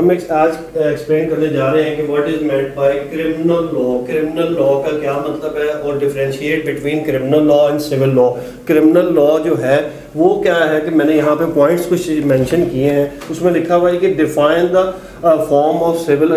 हम आज एक्सप्लेन करने जा रहे हैं कि what is meant by criminal law. Criminal law का क्या मतलब है और differentiate between criminal law and civil law. Criminal law जो है वो क्या है कि मैंने यहाँ पे पॉइंट्स कुछ मेंशन किए हैं, उसमें लिखा हुआ है कि define the form of civil.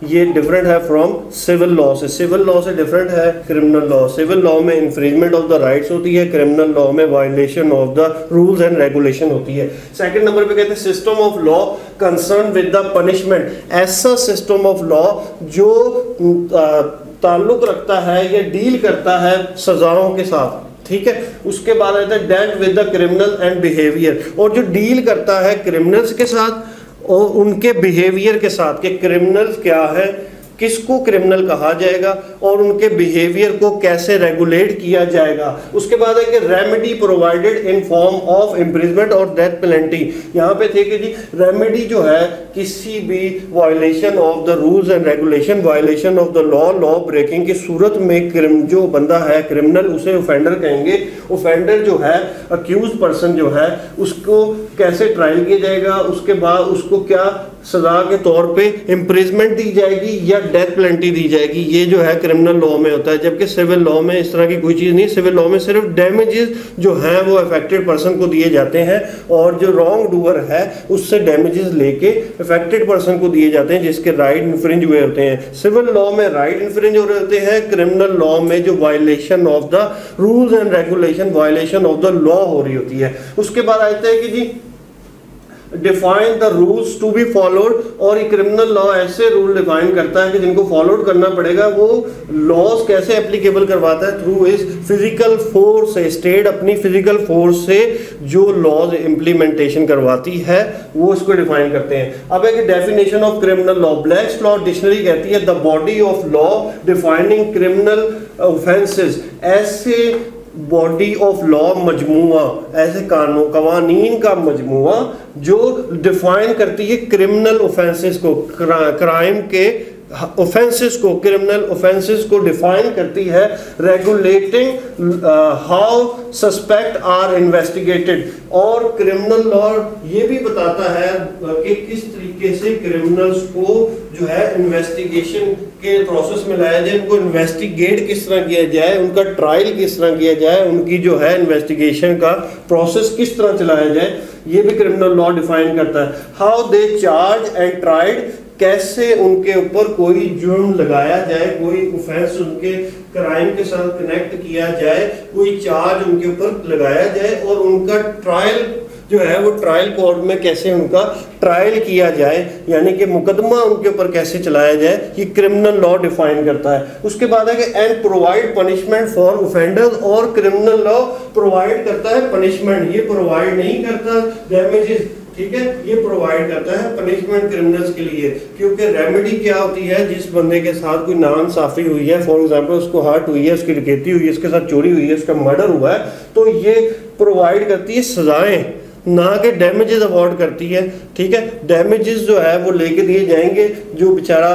ये डिफरेंट है फ्रॉम सिविल लॉ से। सिविल लॉ से डिफरेंट है क्रिमिनल लॉ। सिविल लॉ में इन्फ्रिंजमेंट ऑफ द राइट्स होती है, क्रिमिनल लॉ में violation of the rules and regulation होती है। सेकंड नंबर पे कहते हैं system of law concern with the punishment. ऐसा सिस्टम ऑफ लॉ जो ताल्लुक रखता है या डील करता है सजाओं के साथ, ठीक है। उसके बाद आता है dealt with the criminal and behaviour, और जो डील करता है क्रिमिनल्स के साथ और उनके बिहेवियर के साथ कि क्रिमिनल्स क्या है, किसको क्रिमिनल कहा जाएगा और उनके बिहेवियर को कैसे रेगुलेट किया जाएगा। उसके बाद है कि remedy provided in form of imprisonment और डेथ पेनल्टी। यहाँ पे थे कि जी रेमेडी जो है किसी भी violation of the rules and regulation, violation of the law breaking की सूरत में जो बंदा है क्रिमिनल उसे ऑफेंडर कहेंगे। ऑफेंडर जो है अक्यूज पर्सन जो है उसको कैसे ट्रायल किया जाएगा, उसके बाद उसको क्या सजा के तौर पे इम्प्रिजमेंट दी जाएगी या डेथ पेनल्टी दी जाएगी। ये जो है क्रिमिनल लॉ में होता है, जबकि सिविल लॉ में इस तरह की कोई चीज़ नहीं। सिविल लॉ में सिर्फ डैमेजेस जो हैं वो अफेक्टेड पर्सन को दिए जाते हैं और जो रॉन्ग डूअर है उससे डैमेजेस लेके अफेक्टेड पर्सन को दिए जाते हैं जिसके राइट इन्फ्रिंज हुए होते हैं। सिविल लॉ में राइट इन्फ्रिंज हो रहे होते हैं, क्रिमिनल लॉ में जो violation of the rules and regulation, violation of the law हो रही होती है। उसके बाद आता है कि जी define the rules to be followed, और ये क्रिमिनल लॉ ऐसे रूल डिफाइन करता है कि जिनको फॉलोड करना पड़ेगा। वो लॉज कैसे एप्लीकेबल करवाता है? थ्रू इज फिजिकल फोर्स से। स्टेट अपनी फिजिकल फोर्स से जो लॉज इम्प्लीमेंटेशन करवाती है वो इसको डिफाइन करते हैं। अब एक definition of criminal law, black's law dictionary कहती है the body of law defining criminal offences. ऐसे बॉडी ऑफ लॉ मजमुआ, ऐसे कवानीन का मजमुआ जो डिफाइन करती है क्रिमिनल ऑफेंसेस को, क्राइम के ऑफेंसेस को, क्रिमिनल ऑफेंसेस को डिफाइन करती है। Regulating how suspect are investigated, और क्रिमिनल लॉ ये भी बताता है कि किस तरीके से क्रिमिनल्स को जो है इन्वेस्टिगेशन के प्रोसेस में लाया जाए, उनको इन्वेस्टिगेट किस तरह किया जाए, उनका ट्रायल किस तरह किया जाए, उनकी जो है इन्वेस्टिगेशन का प्रोसेस किस तरह चलाया जाए, ये भी क्रिमिनल लॉ डिफाइन करता है। How they charge and tried, कैसे उनके ऊपर कोई जुर्म लगाया जाए, कोई ऑफेंस उनके क्राइम के साथ कनेक्ट किया जाए, कोई चार्ज उनके ऊपर लगाया जाए और उनका ट्रायल जो है वो ट्रायल कोर्ट में कैसे उनका ट्रायल किया जाए, यानी कि मुकदमा उनके ऊपर कैसे चलाया जाए, ये क्रिमिनल लॉ डिफाइन करता है। उसके बाद है कि and provide punishment for offenders, और क्रिमिनल लॉ प्रोवाइड करता है पनिशमेंट, ये प्रोवाइड नहीं करता डैमेजेस, ठीक है, ये प्रोवाइड करता है पनिशमेंट क्रिमिनल्स के लिए। क्योंकि रेमेडी क्या होती है, जिस बंदे के साथ कोई नाइंसाफी हुई है, फॉर एग्जांपल उसको हर्ट हुई है, उसकी डकैती हुई है, उसके साथ चोरी हुई है, उसका मर्डर हुआ है, तो ये प्रोवाइड करती है सजाएं, ना कि डैमेजेस अवॉर्ड करती है, ठीक है। डैमेजेस जो है वो लेके दिए जाएंगे जो बेचारा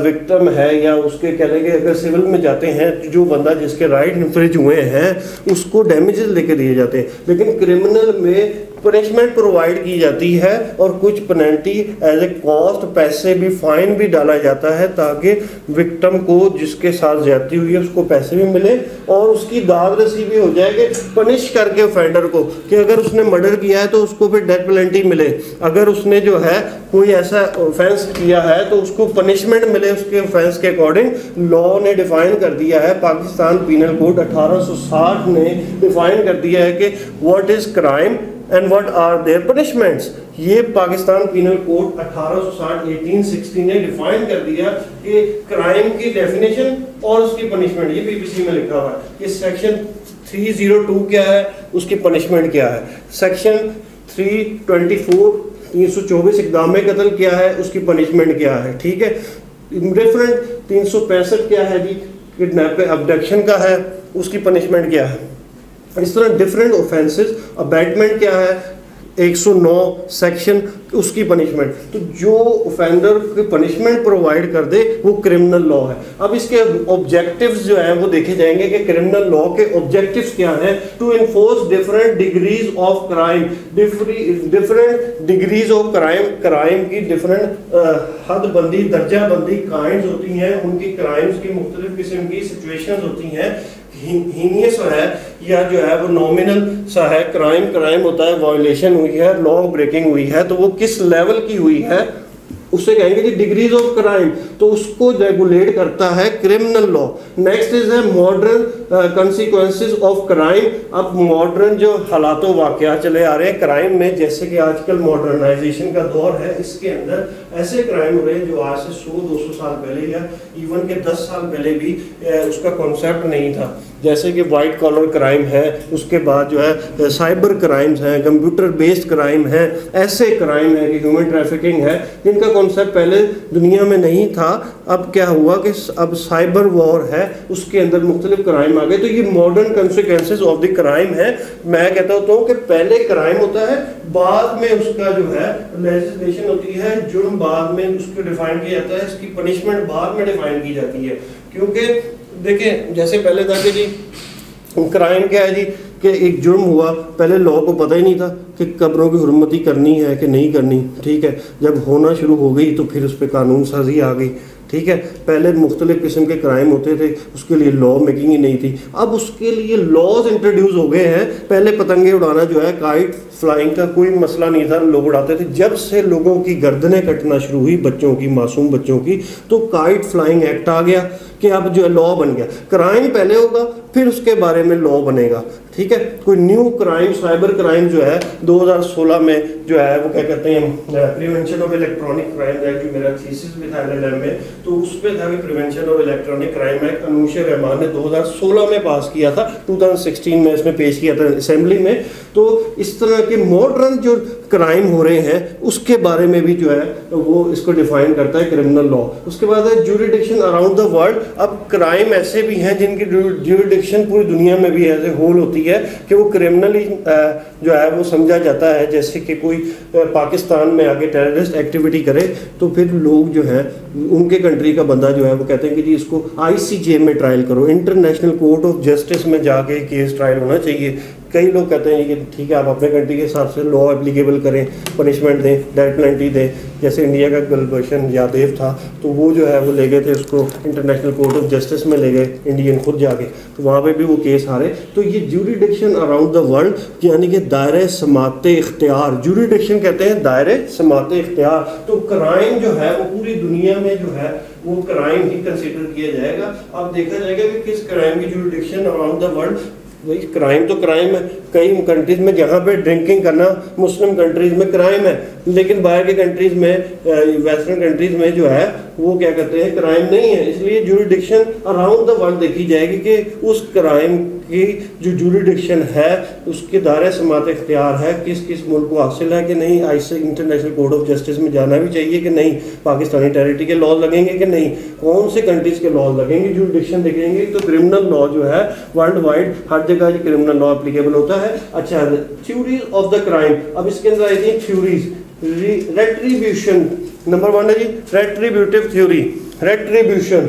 विक्टिम है, या उसके कह लेंगे अगर सिविल में जाते हैं जो बंदा जिसके राइट इन्फ्रिंज हुए हैं उसको डैमेजेस लेके दिए जाते हैं। लेकिन क्रिमिनल में पनिशमेंट प्रोवाइड की जाती है और कुछ पेनल्टी एज ए कॉस्ट, पैसे भी, फाइन भी डाला जाता है ताकि विक्टिम को जिसके साथ ज्यादती हुई है उसको पैसे भी मिले और उसकी दाद रसी भी हो जाएगी, पनिश करके ऑफेंडर को कि अगर उसने मर्डर किया है तो उसको फिर डेथ पेनल्टी मिले, अगर उसने जो है कोई ऐसा ऑफेंस किया है तो उसको पनिशमेंट मिले उसके ऑफेंस के अकॉर्डिंग। लॉ ने डिफाइन कर दिया है, पाकिस्तान पीनल कोड 1860 ने डिफाइन कर दिया है कि what is crime and what are their punishments. ये पाकिस्तान पीनल कोड 1860 ने डिफाइन कर दिया कि क्राइम की डेफिनेशन और उसकी पनिशमेंट, ये पीपीसी में लिखा हुआ है कि सेक्शन 302 क्या है, उसकी पनिशमेंट क्या है, सेक्शन 324 इक़दाम कत्ल क्या है, उसकी पनिशमेंट क्या है, ठीक है। डिफरेंट 365 क्या है जी, किडनैप अबडक्शन का है, उसकी पनिशमेंट क्या है। इस तरह डिफरेंट ऑफेंसेस। अबैटमेंट क्या है, 109 सेक्शन उसकी पनिशमेंट, तो जो ऑफेंडर की पनिशमेंट प्रोवाइड कर दे वो क्रिमिनल लॉ है। अब इसके ऑब्जेक्टिव्स जो हैं वो देखे जाएंगे कि क्रिमिनल लॉ के ऑब्जेक्टिव्स क्या हैं। To enforce different degrees of crime, different degrees of crime, crime की डिफरेंट हदबंदी, दर्जाबंदी काइंड्स होती हैं, उनकी क्राइम्स की मुख्तलिफ किस्म की सिचुएशंस होती हैं। हीनियस है या जो है वो नॉमिनल सा है, क्राइम होता है, वायलेशन हुई है, लॉ ब्रेकिंग हुई है, तो वो किस लेवल की हुई है उसे कहेंगे कि डिग्रीज ऑफ क्राइम, तो उसको रेगुलेट करता है क्रिमिनल लॉ। नेक्स्ट इज है मॉडर्न कंसिक्वेंसेस ऑफ क्राइम। अब मॉडर्न जो हालातों वाकया चले आ रहे हैं क्राइम में, जैसे कि आजकल मॉडर्नाइजेशन का दौर है, इसके अंदर ऐसे क्राइम हो रहे हैं जो आज से 100-200 साल पहले या इवन के 10 साल पहले भी उसका कॉन्सेप्ट नहीं था। जैसे कि वाइट कॉलर क्राइम है, उसके बाद जो है साइबर क्राइम्स हैं, कंप्यूटर बेस्ड क्राइम है, ऐसे क्राइम है कि ह्यूमन ट्रैफिकिंग है, जिनका कॉन्सेप्ट पहले दुनिया में नहीं था। अब क्या हुआ कि अब साइबर वॉर है, उसके अंदर मुख्तलिफ क्राइम आ गए, तो ये modern consequences of the crime है। मैं कहता हूँ कि पहले क्राइम होता है, बाद में उसका जो है लेजिस्लेशन होती है, जुर्म बाद में उसको डिफाइन किया जाता है, इसकी पनिशमेंट बाद में डिफाइन की जाती है। क्योंकि देखिए जैसे पहले था कि जी क्राइम क्या है जी कि एक जुर्म हुआ, पहले लॉ को पता ही नहीं था कि कब्रों की हुर्मती करनी है कि नहीं करनी, ठीक है। जब होना शुरू हो गई तो फिर उस पर कानून साजी आ गई, ठीक है। पहले मुख्तलिफ किस्म के क्राइम होते थे, उसके लिए लॉ मेकिंग ही नहीं थी, अब उसके लिए लॉज इंट्रोड्यूस हो गए हैं। पहले पतंगे उड़ाना जो है, काइट फ्लाइंग का कोई मसला नहीं था, लोग उड़ाते थे। जब से लोगों की गर्दनें कटना शुरू हुई, बच्चों की, मासूम बच्चों की, तो काइट फ्लाइंग एक्ट आ गया कि अब जो है लॉ बन गया। क्राइम पहले होगा, फिर उसके बारे में लॉ बनेगा, ठीक है। कोई न्यू क्राइम, साइबर क्राइम जो है 2016 में जो है वो क्या कहते हैं, prevention of electronic crime act, जो मेरा थीसिस भी था LLM में, तो उस पर था prevention of electronic crime act. Anush Rahman ने 2016 में पास किया था, 2016 में इसमें पेश किया था असेंबली में। तो इस तरह के मॉडर्न जो क्राइम हो रहे हैं उसके बारे में भी जो है वो इसको डिफाइन करता है क्रिमिनल लॉ। उसके बाद है ज्यूरिडिक्शन अराउंड द वर्ल्ड। अब क्राइम ऐसे भी हैं जिनकी ज्यूरिडिक्शन पूरी दुनिया में भी एज ए होल होती है कि वो क्रिमिनली जो है वो समझा जाता है। जैसे कि कोई पाकिस्तान में आके टेररिस्ट एक्टिविटी करे तो फिर लोग जो है उनके कंट्री का बंदा जो है वो कहते हैं कि जी इसको ICJ में ट्रायल करो, इंटरनेशनल कोर्ट ऑफ जस्टिस में जाके केस ट्रायल होना चाहिए। कई लोग कहते हैं कि ठीक है आप अपने कंट्री के हिसाब से लॉ एप्लीकेबल करें, पनिशमेंट दें, डेथ पेनल्टी दें। जैसे इंडिया का गुलभूषण यादव था तो वो जो है वो ले गए थे उसको इंटरनेशनल कोर्ट ऑफ जस्टिस में ले गए, इंडियन खुद जाके, तो वहाँ पे भी वो केस हारे। तो ये ज्यूरिडिक्शन अराउंड द वर्ल्ड यानी कि दायरे समाते इख्तियार, ज्यूरिडिक्शन कहते हैं दायरे समाते इख्तियार। तो क्राइम जो है वो पूरी दुनिया में जो है वो क्राइम ही कंसिडर किया जाएगा। अब देखा जाएगा कि किस क्राइम की ज्यूरिडिक्शन अराउंड द वर्ल्ड। वही क्राइम तो क्राइम है, कई कंट्रीज में जहाँ पे ड्रिंकिंग करना मुस्लिम कंट्रीज में क्राइम है, लेकिन बाहर के कंट्रीज में, वेस्टर्न कंट्रीज में जो है वो क्या कहते हैं क्राइम नहीं है। इसलिए ज्यूरिडिक्शन अराउंड द वर्ल्ड देखी जाएगी कि उस क्राइम की जो ज्यूरिडिक्शन है उसके दायरे समात इख्तियार है, किस किस मुल्क को हासिल है कि नहीं, ICJ international court of justice में जाना भी चाहिए कि नहीं, पाकिस्तानी टेरिटरी के लॉज लगेंगे कि नहीं, कौन से कंट्रीज के लॉज लगेंगे, ज्यूरिडिक्शन देखेंगे। तो क्रिमिनल लॉ जो है वर्ल्ड वाइड हर जगह क्रिमिनल लॉ एप्लीकेबल होता है। अच्छा, थ्योरीज ऑफ द क्राइम। अब इसके अंदर आई थी थ्योरीज, रेट्रीब्यूशन नंबर 1 है जी, रेट्रीब्यूटिव थ्योरी, रेट्रीब्यूशन,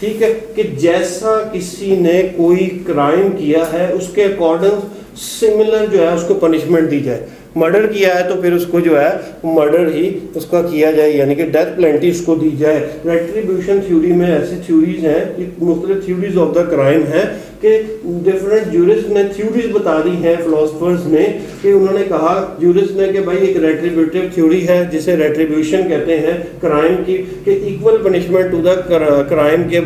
ठीक है, कि जैसा किसी ने कोई क्राइम किया है उसके अकॉर्डिंग सिमिलर जो है उसको पनिशमेंट दी जाए। मर्डर किया है तो फिर उसको जो है मर्डर ही उसका किया जाए, यानी कि डेथ पेनल्टी उसको दी जाए। रेट्रीब्यूशन थ्योरी में ऐसी थ्योरीज हैं, मुख्तलिफ थ्योरीज ऑफ द क्राइम है कि डिफरेंट ज्यूरिस्ट ने थ्योरीज बता दी हैं फिलोसफर्स ने, कि उन्होंने कहा ज्यूरिस्ट ने कि भाई एक रेट्रीब्यूटिव थ्योरी है जिसे रेट्रीब्यूशन कहते हैं क्राइम की, कि equal punishment to the crime के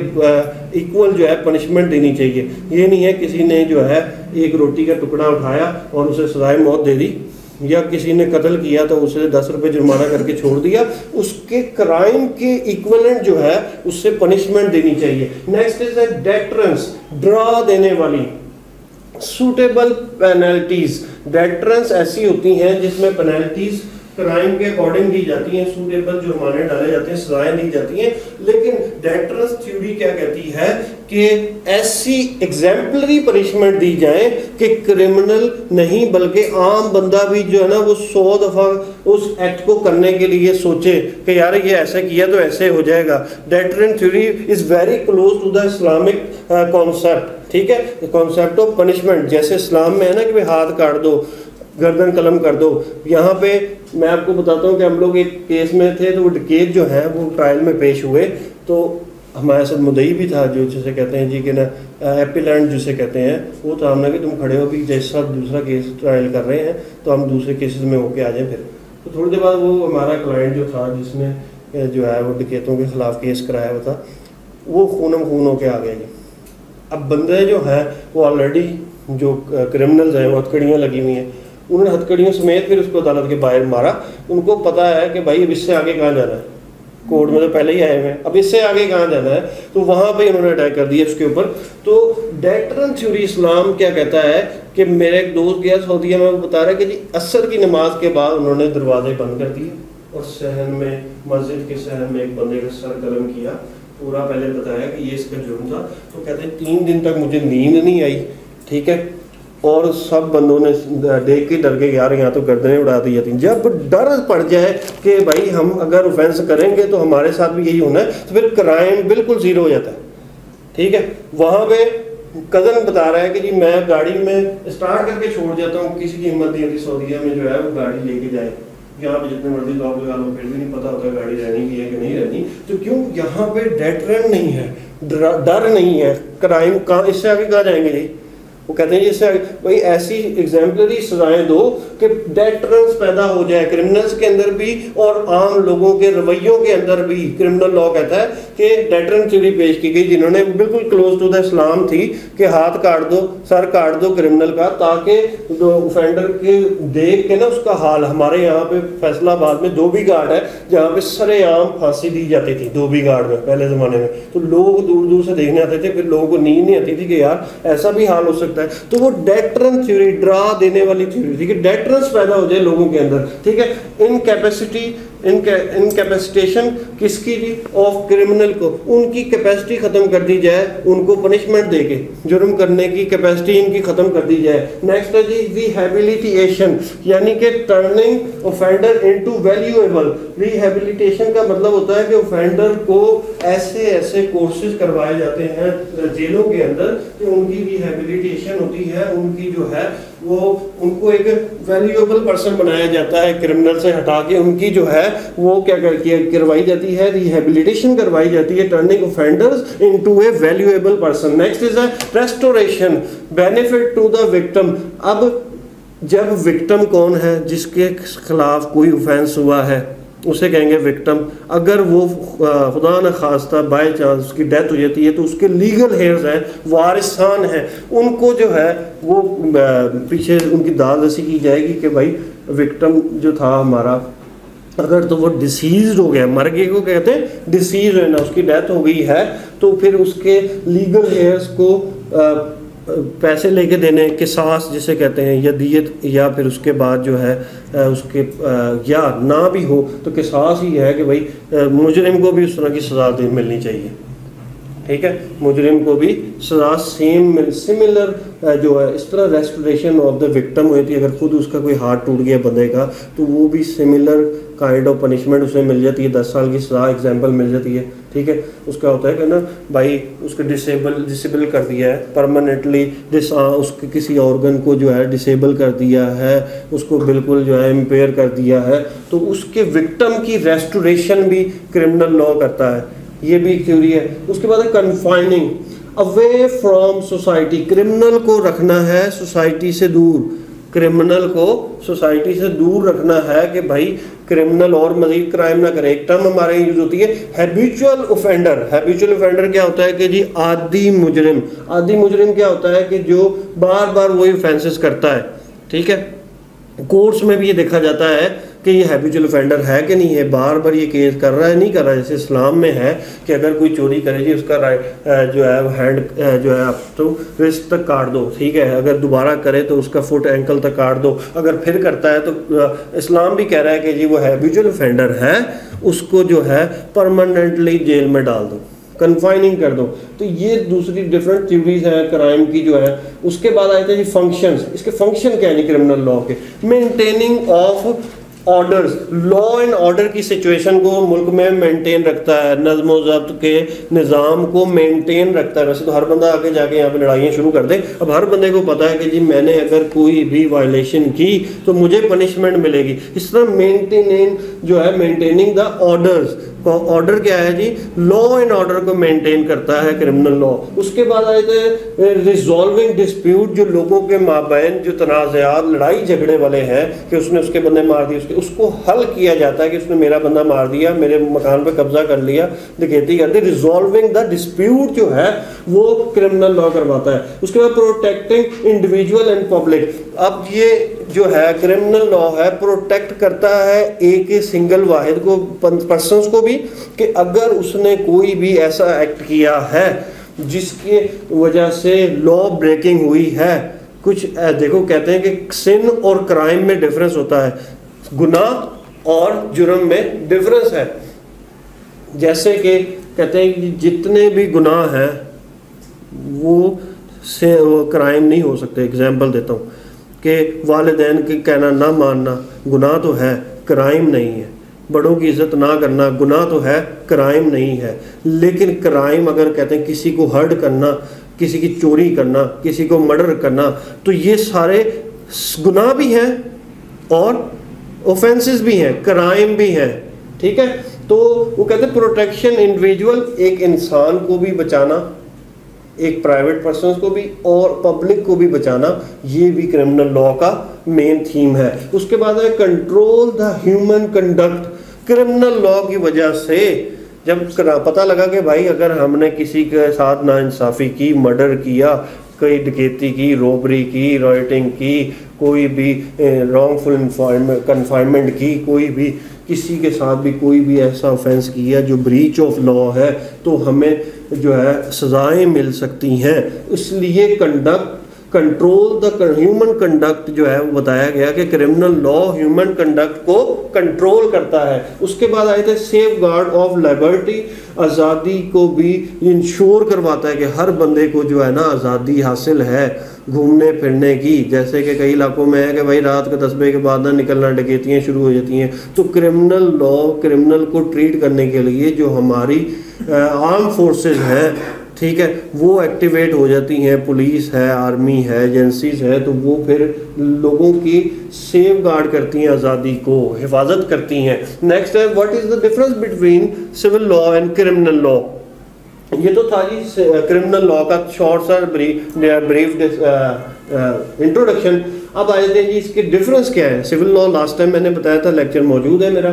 इक्वल जो है पनिशमेंट देनी चाहिए। ये नहीं है किसी ने जो है एक रोटी का टुकड़ा उठाया और उसे सजाए मौत दे दी, या किसी ने कत्ल किया तो उसे 10 रुपए जुर्माना करके छोड़ दिया, उसके क्राइम के इक्विवेलेंट जो है उससे पनिशमेंट देनी चाहिए। नेक्स्ट इज डेटरेंस, डरा देने वाली, सूटेबल पेनल्टीज। डेटरेंस ऐसी होती हैं जिसमें पेनल्टीज क्राइम के अकॉर्डिंग दी जाती हैं, सूटेबल जुर्माने डाले जाते हैं, सजाएं दी जाती हैं। लेकिन डेटरेंस थ्योरी क्या कहती है कि ऐसी एग्जाम्पलरी पनिशमेंट दी जाए कि क्रिमिनल नहीं बल्कि आम बंदा भी जो है ना वो 100 दफ़ा उस एक्ट को करने के लिए सोचे कि यार ये ऐसे किया तो ऐसे हो जाएगा। Deterrence theory is very close to the Islamic concept, ठीक है, कॉन्सेप्ट ऑफ पनिशमेंट। जैसे इस्लाम में है ना कि भाई हाथ काट दो, गर्दन कलम कर दो। यहाँ पे मैं आपको बताता हूँ कि हम लोग एक केस में थे, तो वो डकैत जो है वो ट्रायल में पेश हुए, तो हमारे साथ मुदई भी था जो जिसे कहते हैं जी कि ना एपिलेंट जिसे कहते हैं, वो तो हमने कि तुम खड़े हो भी जैसा दूसरा केस ट्रायल कर रहे हैं तो हम दूसरे केसेस में होके आ जाएं। फिर तो थोड़ी देर बाद वो हमारा क्लाइंट जो था जिसने जो है वो डकैतों के खिलाफ केस कराया हुआ था, वो खूनम खून होके आ गया जी। अब बंदे जो हैं वो ऑलरेडी जो क्रिमिनल्स हैं वो हथकड़ियाँ लगी हुई हैं, उन्होंने हथकड़ियों समेत फिर उसको अदालत के बाहर मारा। उनको पता है कि भाई अब इससे आगे कहाँ जाना है, कोर्ट में तो पहले ही आए हुए हैं, अब इससे आगे कहाँ जाना है, तो वहाँ पे उन्होंने अटैक कर दिया उसके ऊपर। तो डेटरेंस थ्योरी इस्लाम क्या कहता है कि मेरे एक दोस्त गया सऊदीया में, वो बता रहा है कि जी असर की नमाज के बाद उन्होंने दरवाजे बंद कर दिए और सहन में, मस्जिद के सहन में एक बंदे का सर कलम किया, पूरा पहले बताया कि ये इसका जुर्म था। तो कहते हैं 3 दिन तक मुझे नींद नहीं आई, ठीक है, और सब बंदों ने देख के डर गए, यार यहाँ तो गर्दनें उड़ा दी जाती। जब डर पड़ जाए कि भाई हम अगर ऑफेंस करेंगे तो हमारे साथ भी यही होना है, तो फिर क्राइम बिल्कुल ज़ीरो हो जाता है, ठीक है। वहाँ पे कज़न बता रहा है कि जी मैं गाड़ी में स्टार्ट करके छोड़ जाता हूँ, किसी की हिम्मत नहीं होती सऊदीया में जो है वो गाड़ी लेके जाए, यहाँ पे जितने मर्जी लॉक लगा लो फिर भी नहीं पता होता गाड़ी रहनी भी है कि नहीं रहनी। तो क्यों, यहाँ पे डेटरेंट नहीं है, डर नहीं है, क्राइम कहाँ, इससे आगे कहाँ जाएंगे जी। वो कहते हैं जैसे भाई ऐसी एग्जाम्पलरी सजाएं दो कि डेटरेंस पैदा हो जाए क्रिमिनल्स के अंदर भी और आम लोगों के रवैयों के अंदर भी। क्रिमिनल लॉ कहता है कि डेटरेंस थ्योरी पेश की गई जिन्होंने बिल्कुल क्लोज टू द इस्लाम थी कि हाथ काट दो, सर काट दो क्रिमिनल का, ताकि ऑफेंडर के देख के ना उसका हाल। हमारे यहाँ पे फैसलाबाद में धोबी घाट है जहाँ पे सरेआम फांसी दी जाती थी धोबी घाट में पहले ज़माने में, तो लोग दूर दूर से देखने आते थे, फिर लोगों को नींद नहीं आती थी कि यार ऐसा भी हाल हो सकता है। तो वो डेटरेंस थ्योरी, डरा देने वाली थ्योरी थी कि डेटरेंस पैदा हो जाए लोगों के अंदर, ठीक है। इनकैपेसिटेशन किसकी जी, ऑफ क्रिमिनल को, उनकी कैपेसिटी खत्म कर दी जाए, उनको पनिशमेंट देके जुर्म करने की कैपेसिटी इनकी खत्म कर दी जाए। नेक्स्ट है जी रिहेबिलिटेशन, यानी कि turning offender into valuable. Rehabilitation का मतलब होता है कि ऑफेंडर को ऐसे ऐसे कोर्सेज करवाए जाते हैं जेलों के अंदर कि उनकी रिहेबिलिटेशन होती है, उनकी जो है वो उनको एक वैल्यूएबल पर्सन बनाया जाता है, क्रिमिनल से हटा के उनकी जो है वो क्या करवाई जाती है, रिहेबिलिटेशन करवाई जाती है, turning offenders into a valuable person. Next is restoration, benefit to the victim. अब जब विक्टिम कौन है, जिसके खिलाफ कोई ऑफेंस हुआ है उसे कहेंगे विक्टिम। अगर वो खुदा न खास्ता बाय चांस उसकी डेथ हो जाती है तो उसके लीगल हेयर्स हैं, वारिसान हैं, उनको जो है वो पीछे उनकी दाद रसी की जाएगी कि भाई विक्टिम जो था हमारा, अगर तो वो डिसीज हो गया, मर गए को कहते हैं डिसीज है ना, उसकी डेथ हो गई है, तो फिर उसके लीगल हेयर्स को पैसे लेके देने, किसास जिसे कहते हैं, या दियत, या फिर उसके बाद जो है उसके या ना भी हो तो किसास ही है कि भाई मुजरिम को भी उस तरह की सज़ा मिलनी चाहिए, ठीक है, मुजरिम को भी सज़ा सिमिलर जो है इस तरह रेस्टोरेशन ऑफ द विक्टिम हुई थी। अगर खुद उसका कोई हाथ टूट गया बंदे का तो वो भी सिमिलर काइंड ऑफ पनिशमेंट उसे मिल जाती है, 10 साल की सज़ा एग्जाम्पल मिल जाती है, ठीक है। उसका होता है कि ना भाई उसको डिसेबल कर दिया है परमानेंटली, उसके किसी ऑर्गन को जो है डिसेबल कर दिया है, उसको बिल्कुल जो है इम्पेयर कर दिया है, तो उसके विक्टिम की रेस्टोरेशन भी क्रिमिनल लॉ करता है, ये भी एक थ्योरी है। उसके बाद confining, away from society, criminal को रखना है सोसाइटी से दूर, क्रिमिनल को सोसाइटी से दूर रखना है कि भाई क्रिमिनल और मजीद क्राइम ना करे। एक टर्म हमारे यूज होती है हैबिचुअल ऑफेंडर। हैबिचुअल ऑफेंडर क्या होता है कि जी आदी मुजरिम। आदी मुजरिम क्या होता है कि जो बार बार वही ऑफेंसेस करता है, ठीक है। कोर्ट्स में भी ये देखा जाता है कि ये हैबिचुअल ऑफेंडर है कि नहीं है, बार बार ये केस कर रहा है नहीं कर रहा है। जैसे इस्लाम में है कि अगर कोई चोरी करे जी उसका जो है हैंड जो है आप तो रिस्ट तक काट दो, ठीक है, अगर दोबारा करे तो उसका फुट एंकल तक काट दो, अगर फिर करता है तो इस्लाम भी कह रहा है कि जी वो हैबिचुअल ऑफेंडर है, उसको जो है परमानेंटली जेल में डाल दो, कन्फाइनिंग कर दो। तो ये दूसरी डिफरेंट थ्योरीज हैं क्राइम की जो है। उसके बाद आए थे जी फंक्शंस। इसके फंक्शन क्या है जी क्रिमिनल लॉ के? Maintaining of orders, law and order की सिचुएशन को मुल्क में मेंटेन रखता है, नज़्म व ज़ब्त के निज़ाम को मेंटेन रखता है। वैसे तो हर बंदा आगे जाके यहाँ पे लड़ाइयाँ शुरू कर दे। अब हर बंदे को पता है कि जी मैंने अगर कोई भी वायलेशन की तो मुझे पनिशमेंट मिलेगी। इस तरह मेंटेनिंग जो है, मेंटेनिंग द ऑर्डर्स, ऑर्डर क्या है जी? लॉ एंड ऑर्डर को मेंटेन करता है क्रिमिनल लॉ। उसके बाद आए थे रिजॉल्विंग डिस्प्यूट, जो लोगों के माबैन जो तनाज़ात लड़ाई झगड़े वाले हैं कि उसने उसके बंदे मार दिए, उसको हल किया जाता है कि उसने मेरा बंदा मार दिया, मेरे मकान पे कब्जा कर लिया, डकैती कर दी। रिजॉल्विंग द डिस्प्यूट जो है वो क्रिमिनल लॉ करवाता है। उसके बाद प्रोटेक्टिंग इंडिविजुअल एंड पब्लिक। अब ये जो है क्रिमिनल लॉ है, प्रोटेक्ट करता है एक सिंगल वाहिद को, पर्सन्स को भी, कि अगर उसने कोई भी ऐसा एक्ट किया है जिसके वजह से लॉ ब्रेकिंग हुई है। कुछ देखो कहते हैं कि सिन और क्राइम में डिफरेंस होता है, गुनाह और जुर्म में डिफरेंस है। जैसे कि कहते हैं कि जितने भी गुनाह हैं वो क्राइम नहीं हो सकते। एग्जाम्पल देता हूँ कि वालिदैन के कहना ना मानना गुनाह तो है, क्राइम नहीं है। बड़ों की इज्जत ना करना गुनाह तो है, क्राइम नहीं है। लेकिन क्राइम अगर कहते हैं किसी को हर्ट करना, किसी की चोरी करना, किसी को मर्डर करना, तो ये सारे गुनाह भी हैं और ऑफेंसेस भी हैं, क्राइम भी हैं, ठीक है। तो वो कहते हैं प्रोटेक्शन इंडिविजुअल, एक इंसान को भी बचाना, एक प्राइवेट पर्सन को भी और पब्लिक को भी बचाना, ये भी क्रिमिनल लॉ का मेन थीम है। उसके बाद है control the human conduct. Criminal law की वजह से जब पता लगा कि भाई अगर हमने किसी के साथ नाइंसाफ़ी की, मर्डर किया, कोई डकैती की, रॉबरी की, राइटिंग की, कोई भी रॉन्गफुल कन्फाइनमेंट की, कोई भी किसी के साथ भी कोई भी ऐसा ऑफेंस किया जो ब्रीच ऑफ लॉ है, तो हमें जो है सज़ाएं मिल सकती हैं। इसलिए कंट्रोल द ह्यूमन कंडक्ट जो है वो बताया गया कि क्रिमिनल लॉ ह्यूमन कंडक्ट को कंट्रोल करता है। उसके बाद आए थे सेफ गार्ड ऑफ लिबर्टी, आज़ादी को भी इंश्योर करवाता है कि हर बंदे को जो है ना आज़ादी हासिल है घूमने फिरने की। जैसे कि कई इलाकों में है कि भाई रात को 10 बजे के बाद ना निकलना, डकैतियाँ शुरू हो जाती हैं। तो क्रिमिनल लॉ क्रिमिनल को ट्रीट करने के लिए जो हमारी आर्म फोर्सेस हैं, ठीक है, वो एक्टिवेट हो जाती हैं, पुलिस है, आर्मी है, एजेंसीज है, तो वो फिर लोगों की सेफ गार्ड करती हैं, आज़ादी को हिफाजत करती हैं। नेक्स्ट है what is the difference between civil law and criminal law. ये तो था जी क्रिमिनल लॉ का शॉर्ट सा ब्रीफ इंट्रोडक्शन। अब आए थे जी इसके डिफरेंस क्या है। सिविल लॉ लास्ट टाइम मैंने बताया था, लेक्चर मौजूद है मेरा।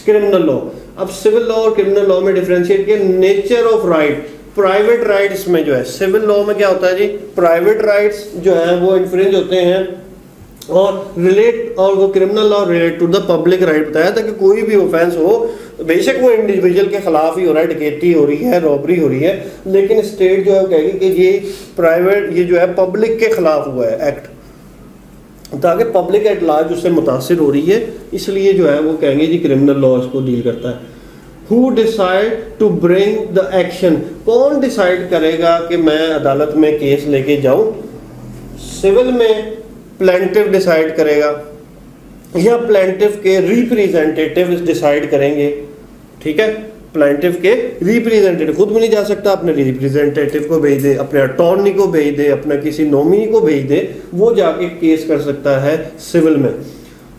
क्रिमिनल लॉ, अब सिविल लॉ और क्रिमिनल लॉ में डिफरेंशिएट किया। Nature of right, private rights में जो है सिविल लॉ में क्या होता है जी, प्राइवेट राइट्स जो है वो इन्फ्रिंज होते हैं, और वो criminal law relate to the public right बताया था कि कोई भी ऑफेंस हो, बेशक वो इंडिविजुअल के खिलाफ ही हो रहा है, डकैती हो रही है, रॉबरी हो रही है, लेकिन स्टेट जो है कहेगी कि ये प्राइवेट, ये जो है पब्लिक के खिलाफ हुआ है एक्ट, ताकि पब्लिक एट लार्ज उससे मुतासिर हो रही है, इसलिए जो है वो कहेंगे जी क्रिमिनल लॉ इसको डील करता है। Who decide to bring the action, कौन डिसाइड करेगा कि मैं अदालत में केस लेके जाऊं? सिविल में प्लेंटिफ डिसाइड करेगा या प्लेंटिफ के रिप्रेजेंटेटिव डिसाइड करेंगे, ठीक है। प्लेंटिफ के रिप्रेजेंटेटिव खुद भी नहीं जा सकता, अपने रिप्रेजेंटेटिव को भेज दे, अपने अटॉर्नी को भेज दे, अपना किसी नॉमिनी को भेज दे, वो जाके केस कर सकता है सिविल में।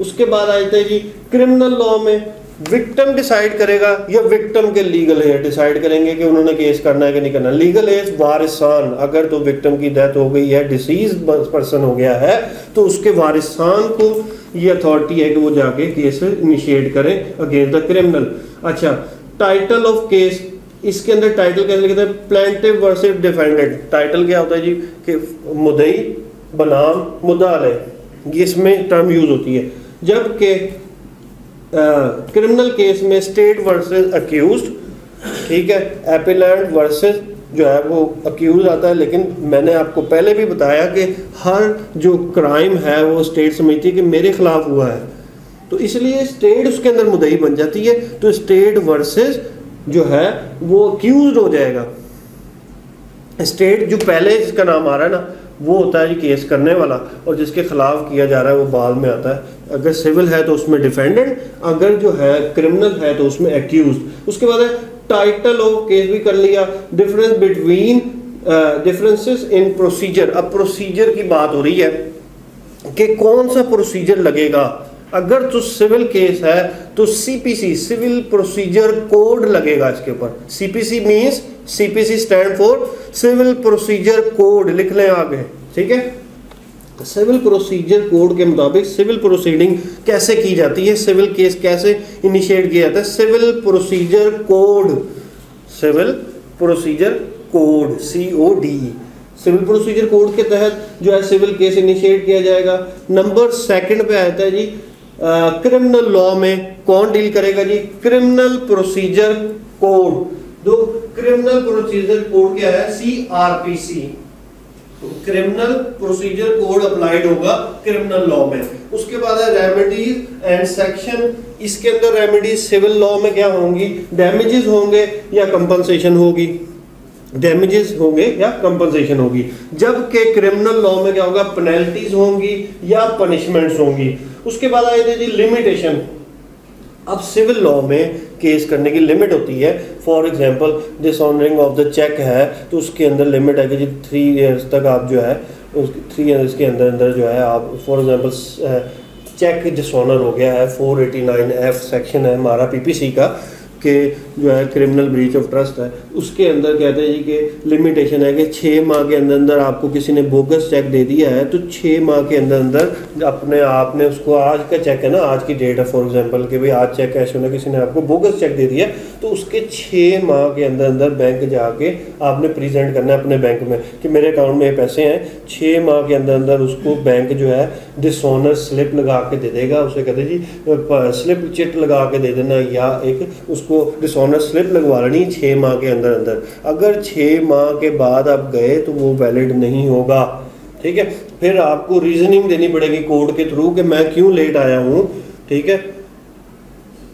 उसके बाद आए थे जी क्रिमिनल लॉ में विक्टिम डिसाइड करेगा या विक्टिम के लीगल हेयर डिसाइड करेंगे कि उन्होंने केस करना है कि नहीं करना। लीगल हेयर वारिसान, अगर तो विक्टिम की डेथ हो गई है, डिसीज पर्सन हो गया है, तो उसके वारिसान को ये अथॉरिटी है कि वो जाके केस इनिशिएट करें अगेंस्ट द क्रिमिनल। अच्छा, टाइटल ऑफ केस, इसके अंदर टाइटल कैसे लिखते हैं? Plaintiff versus defendant. टाइटल क्या होता है जी कि मुद्दई बनाम मुद्दा अलैह, इसमें टर्म यूज होती है। जबकि क्रिमिनल केस में स्टेट वर्सेस अक्यूज्ड, ठीक है, एपेलेंट वर्सेस जो है वो अक्यूज आता है। लेकिन मैंने आपको पहले भी बताया कि हर जो क्राइम है वो स्टेट समझती है कि मेरे खिलाफ हुआ है, तो इसलिए स्टेट उसके अंदर मुद्दई बन जाती है। तो स्टेट वर्सेस जो है वो अक्यूज्ड हो जाएगा। स्टेट जो पहले जिसका नाम आ रहा है ना वो होता है जी केस करने वाला, और जिसके खिलाफ किया जा रहा है वो बाद में आता है। अगर सिविल है तो उसमें डिफेंडेंट, अगर जो है क्रिमिनल है तो उसमें एक्यूज्ड। उसके बाद है टाइटल ऑफ केस भी कर लिया, difference between differences in procedure. अब प्रोसीजर की बात हो रही है कि कौन सा प्रोसीजर लगेगा। अगर तो सिविल केस है तो सीपीसी सिविल प्रोसीजर कोड लगेगा इसके ऊपर। CPC means CPC stand for civil procedure code, लिख लें आगे, ठीक है। सिविल प्रोसीजर कोड के मुताबिक सिविल प्रोसीडिंग कैसे की जाती है, सिविल केस कैसे इनिशिएट किया जाता है। Civil procedure code, civil procedure code COD, civil procedure code के तहत जो है सिविल केस इनिशिएट किया जाएगा। नंबर 2 पे आता है जी क्रिमिनल लॉ में कौन डील करेगा जी, क्रिमिनल प्रोसीजर कोड। तो क्रिमिनल प्रोसीजर कोड क्या है, CRPC, criminal procedure code applied होगा क्रिमिनल लॉ में। उसके बाद है रेमेडीज एंड सेक्शन, इसके अंदर रेमेडीज सिविल लॉ में क्या होंगी, डैमेजेस होंगे या कंपनसेशन होगी, डैमेजेस होंगे या कंपनसेशन होगी। जबकि क्रिमिनल लॉ में क्या होगा, पेनल्टीज होंगी या पनिशमेंट्स होंगी। उसके बाद आए थे जी लिमिटेशन। अब सिविल लॉ में केस करने की लिमिट होती है। For example dishonouring of the cheque है तो उसके अंदर लिमिट है कि जी 3 इयर्स तक आप जो है उस 3 इयर्स के अंदर जो है आप, फॉर एग्जांपल चेक डिसऑनर हो गया है, 489F सेक्शन है हमारा PPC का, कि जो है क्रिमिनल ब्रीच ऑफ ट्रस्ट है, उसके अंदर कहते हैं जी कि लिमिटेशन है कि 6 माह के अंदर आपको किसी ने बोगस चेक दे दिया है तो 6 माह के अंदर अपने आपने उसको, आज का चेक है ना, आज की डेट है फॉर एग्जांपल कि भाई आज चेक कैश होना, किसी ने आपको बोगस चेक दे दिया तो उसके 6 माह के अंदर बैंक जाके आपने प्रेजेंट करना है अपने बैंक में कि मेरे अकाउंट में ये पैसे हैं। 6 माह के अंदर उसको बैंक जो है डिसऑनर स्लिप लगा के दे देगा, उसे कहते हैं जी स्लिप चिट लगा के दे देना, या एक उसको डिसऑनर स्लिप लगवा लेनी 6 माह के अंदर। अगर 6 माह के बाद आप गए तो वो वैलिड नहीं होगा, ठीक है। फिर आपको रीजनिंग देनी पड़ेगी कोर्ट के थ्रू कि मैं क्यों लेट आया हूँ, ठीक है।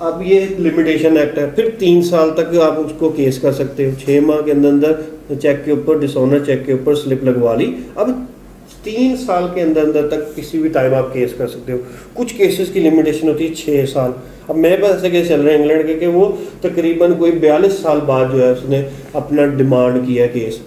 अब ये लिमिटेशन एक्ट है। फिर 3 साल तक आप उसको केस कर सकते हो। 6 माह के अंदर चेक के ऊपर, डिसऑनर चेक के ऊपर स्लिप लगवा ली, अब 3 साल के अंदर तक किसी भी टाइम आप केस कर सकते हो। कुछ केसेस की लिमिटेशन होती है 6 साल। अब मेरे पास ऐसे केस चल रहे हैं इंग्लैंड के कि वो तकरीबन कोई 42 साल बाद जो है उसने अपना डिमांड किया केस,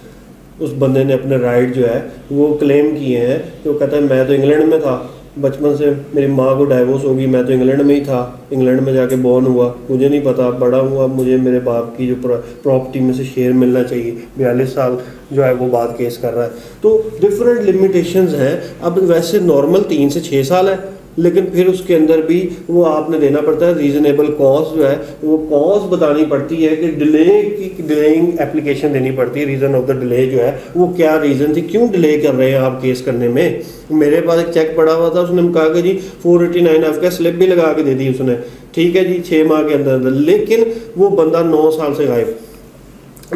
उस बंदे ने अपने राइट जो है वो क्लेम किए हैं। तो कहता है मैं तो इंग्लैंड में था, बचपन से मेरी माँ को डाइवोर्स होगी, मैं तो इंग्लैंड में ही था, इंग्लैंड में जाके बॉर्न हुआ, मुझे नहीं पता, बड़ा हुआ, मुझे मेरे बाप की जो प्रॉपर्टी में से शेयर मिलना चाहिए। 42 साल जो है वो बात केस कर रहा है। तो डिफरेंट लिमिटेशंस हैं। अब वैसे नॉर्मल 3 से 6 साल है, लेकिन फिर उसके अंदर भी वो आपने देना पड़ता है रीजनेबल कॉज, जो है वो कॉज बतानी पड़ती है कि डिलेइंग एप्लीकेशन देनी पड़ती है। रीज़न ऑफ द डिले जो है वो क्या रीज़न थी, क्यों डिले कर रहे हैं आप केस करने में। मेरे पास एक चेक पड़ा हुआ था, उसने कहा कि जी 489F का स्लिप भी लगा के दे दी उसने, ठीक है जी, 6 माह के अंदर, लेकिन वो बंदा 9 साल से गायब,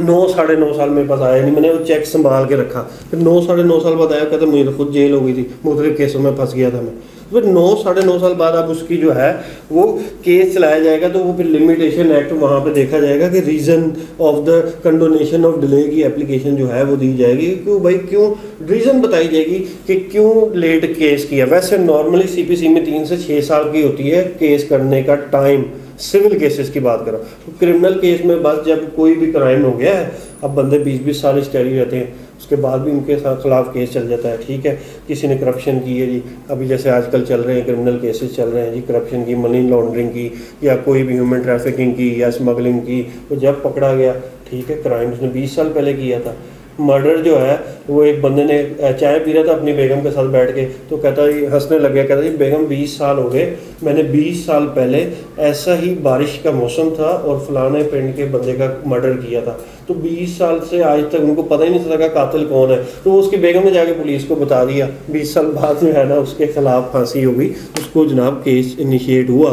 9 साढ़े 9 साल मेरे पास आया नहीं, मैंने वो चेक संभाल के रखा। फिर 9 साढ़े 9 साल बाद आया, कहता मुझे तो खुद जेल हो गई थी, मुख्तलिफ केसों में फंस गया था मैं। फिर 9 साढ़े 9 साल बाद अब उसकी जो है वो केस चलाया जाएगा, तो वो फिर लिमिटेशन एक्ट वहाँ पे देखा जाएगा कि reason of the condonation of delay की एप्लीकेशन जो है वो दी जाएगी। क्यों भाई, क्यों रीज़न बताई जाएगी कि क्यों लेट केस किया। वैसे नॉर्मली CPC में 3 से 6 साल की होती है केस करने का टाइम, सिविल केसेस की बात करो। तो क्रिमिनल केस में बस जब कोई भी क्राइम हो गया है, अब बंदे 20-20 साल स्टडी रहते हैं, उसके बाद भी उनके खिलाफ केस चल जाता है, ठीक है। किसी ने करप्शन की है जी, अभी जैसे आजकल चल रहे हैं क्रिमिनल केसेस चल रहे हैं जी, करप्शन की, मनी लॉन्ड्रिंग की, या कोई भी ह्यूमन ट्रैफिकिंग की या स्मगलिंग की, तो जब पकड़ा गया, ठीक है, क्राइम उसने 20 साल पहले किया था। मर्डर जो है वो एक बंदे ने चाय पी रहा था अपनी बेगम के साथ बैठ के, तो कहता है, हंसने लग गया, कहता है बेगम 20 साल हो गए, मैंने 20 साल पहले ऐसा ही बारिश का मौसम था और फलाने पिंड के बंदे का मर्डर किया था। तो 20 साल से आज तक उनको पता ही नहीं चला कि कातिल कौन है। तो उसकी बेगम ने जाके पुलिस को बता दिया, 20 साल बाद जो है ना उसके खिलाफ फांसी हो गई, उसको जनाब केस इनिशिएट हुआ,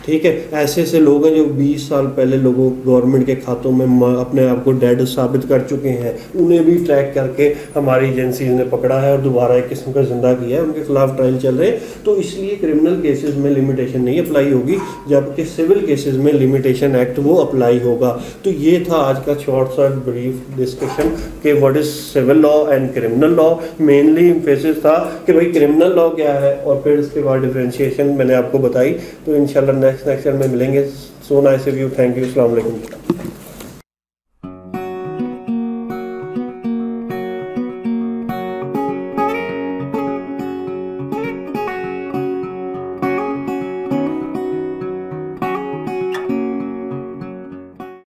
ठीक है। ऐसे ऐसे लोग हैं जो 20 साल पहले लोगों गवर्नमेंट के खातों में अपने आप को डेड साबित कर चुके हैं, उन्हें भी ट्रैक करके हमारी एजेंसीज ने पकड़ा है और दोबारा एक किस्म का जिंदा किया है, उनके खिलाफ ट्रायल चल रहे हैं। तो इसलिए क्रिमिनल केसेस में लिमिटेशन नहीं अप्लाई होगी, जबकि सिविल केसेस में लिमिटेशन एक्ट वो अप्लाई होगा। तो ये था आज का शॉर्ट सा ब्रीफ डिस्कशन कि what is civil law and criminal law. Mainly emphasis था कि भाई क्रिमिनल लॉ क्या है, और फिर उसके बाद डिफरेंशिएशन मैंने आपको बताई। तो इंशाल्लाह नेक्स्ट लेक्चर में मिलेंगे। So nice of you, thank you, अस्सलाम वालेकुम।